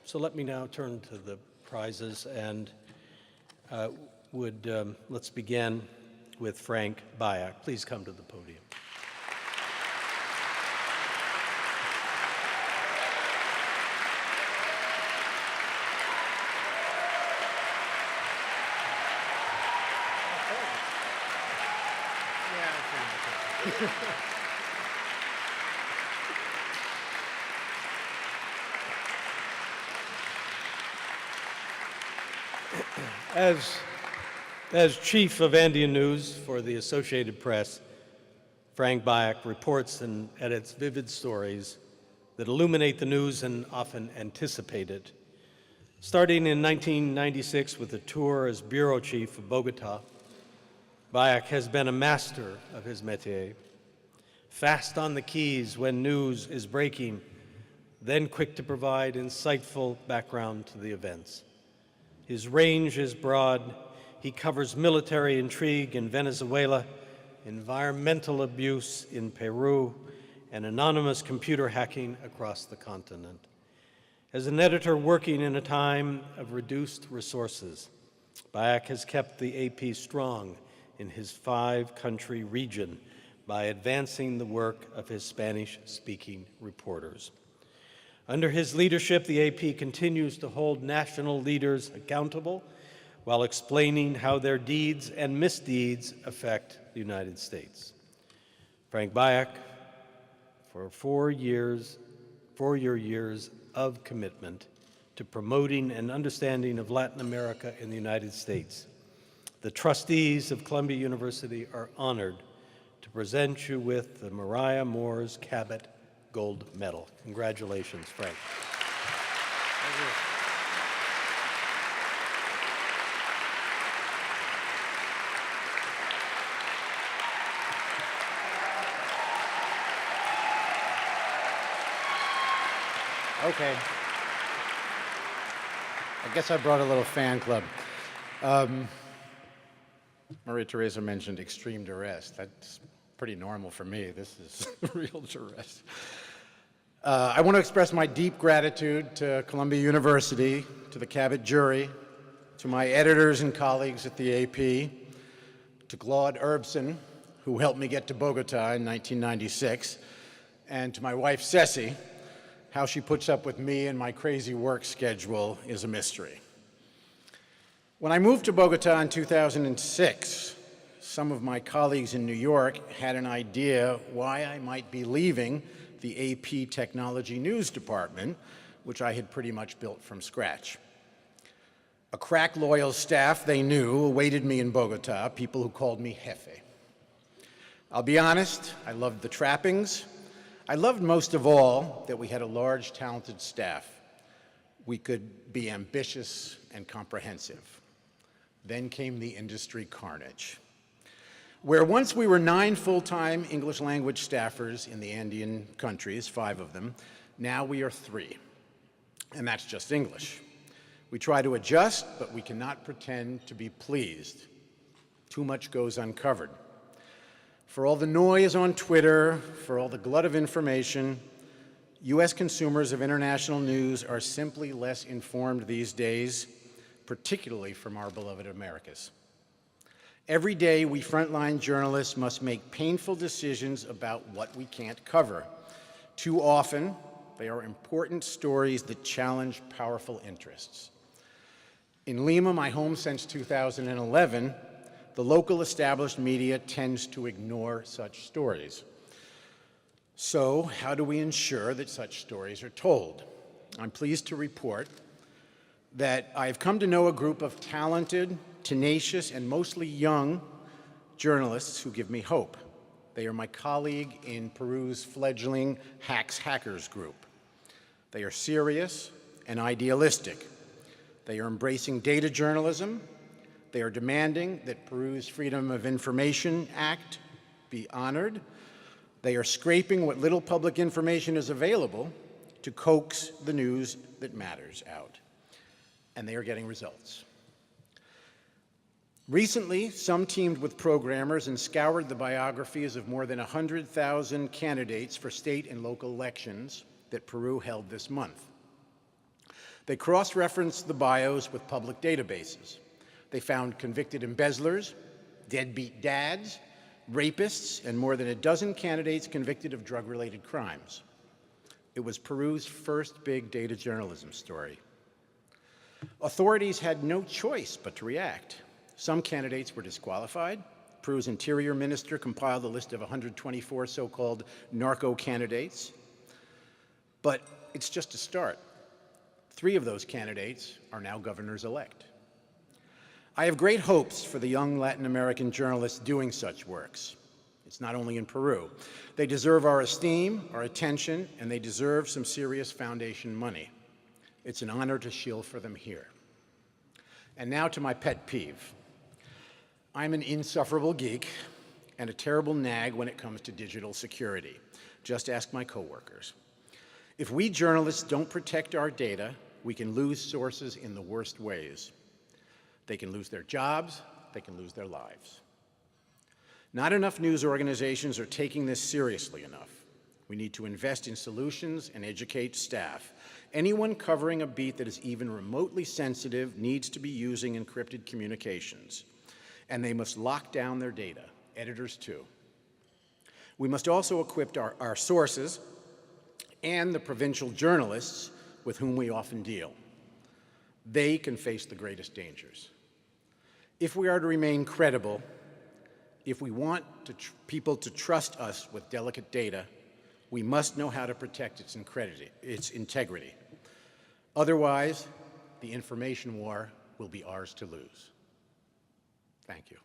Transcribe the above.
So let me now turn to the prizes, and let's begin with Frank Bajak. Please come to the podium. As Chief of Andean News for the Associated Press, Frank Bajak reports and edits vivid stories that illuminate the news and often anticipate it. Starting in 1996 with a tour as bureau chief of Bogota, Bajak has been a master of his métier. Fast on the keys when news is breaking, then quick to provide insightful background to the events. His range is broad. He covers military intrigue in Venezuela, environmental abuse in Peru, and anonymous computer hacking across the continent. As an editor working in a time of reduced resources, Bajak has kept the AP strong in his 5-country region by advancing the work of his Spanish-speaking reporters. Under his leadership, the AP continues to hold national leaders accountable while explaining how their deeds and misdeeds affect the United States. Frank Bajak, for 4 years of commitment to promoting an understanding of Latin America in the United States, the trustees of Columbia University are honored to present you with the Mariah Moore's Cabot Gold Medal. Congratulations, Frank. Thank you. Okay. I guess I brought a little fan club. Maria Teresa mentioned extreme duress. That's pretty normal for me. This is real duress. I want to express my deep gratitude to Columbia University, to the Cabot jury, to my editors and colleagues at the AP, to Claude Urbson, who helped me get to Bogota in 1996, and to my wife, Ceci. How she puts up with me and my crazy work schedule is a mystery. When I moved to Bogota in 2006, some of my colleagues in New York had an idea why I might be leaving the AP Technology News Department, which I had pretty much built from scratch. A crack-loyal staff they knew awaited me in Bogota, people who called me Jefe. I'll be honest, I loved the trappings. I loved most of all that we had a large, talented staff. We could be ambitious and comprehensive. Then came the industry carnage, where once we were 9 full-time English language staffers in the Andean countries, 5 of them, now we are 3, and that's just English. We try to adjust, but we cannot pretend to be pleased. Too much goes uncovered. For all the noise on Twitter, for all the glut of information, US consumers of international news are simply less informed these days, particularly from our beloved Americas. Every day, we frontline journalists must make painful decisions about what we can't cover. Too often, they are important stories that challenge powerful interests. In Lima, my home since 2011, the local established media tends to ignore such stories. So, how do we ensure that such stories are told? I'm pleased to report that I've come to know a group of talented, tenacious, and mostly young journalists who give me hope. They are my colleague in Peru's fledgling Hacks Hackers group. They are serious and idealistic. They are embracing data journalism. They are demanding that Peru's Freedom of Information Act be honored. They are scraping what little public information is available to coax the news that matters out. And they are getting results. Recently, some teamed with programmers and scoured the biographies of more than 100,000 candidates for state and local elections that Peru held this month. They cross-referenced the bios with public databases. They found convicted embezzlers, deadbeat dads, rapists, and more than a dozen candidates convicted of drug-related crimes. It was Peru's first big data journalism story. Authorities had no choice but to react. Some candidates were disqualified. Peru's interior minister compiled a list of 124 so-called narco candidates. But it's just a start. 3 of those candidates are now governors-elect. I have great hopes for the young Latin American journalists doing such works. It's not only in Peru. They deserve our esteem, our attention, and they deserve some serious foundation money. It's an honor to shill for them here. And now to my pet peeve. I'm an insufferable geek and a terrible nag when it comes to digital security. Just ask my coworkers. If we journalists don't protect our data, we can lose sources in the worst ways. They can lose their jobs, they can lose their lives. Not enough news organizations are taking this seriously enough. We need to invest in solutions and educate staff. Anyone covering a beat that is even remotely sensitive needs to be using encrypted communications. And they must lock down their data, editors too. We must also equip our sources and the provincial journalists with whom we often deal. They can face the greatest dangers. If we are to remain credible, if we want people to trust us with delicate data, we must know how to protect its integrity. Otherwise, the information war will be ours to lose. Thank you.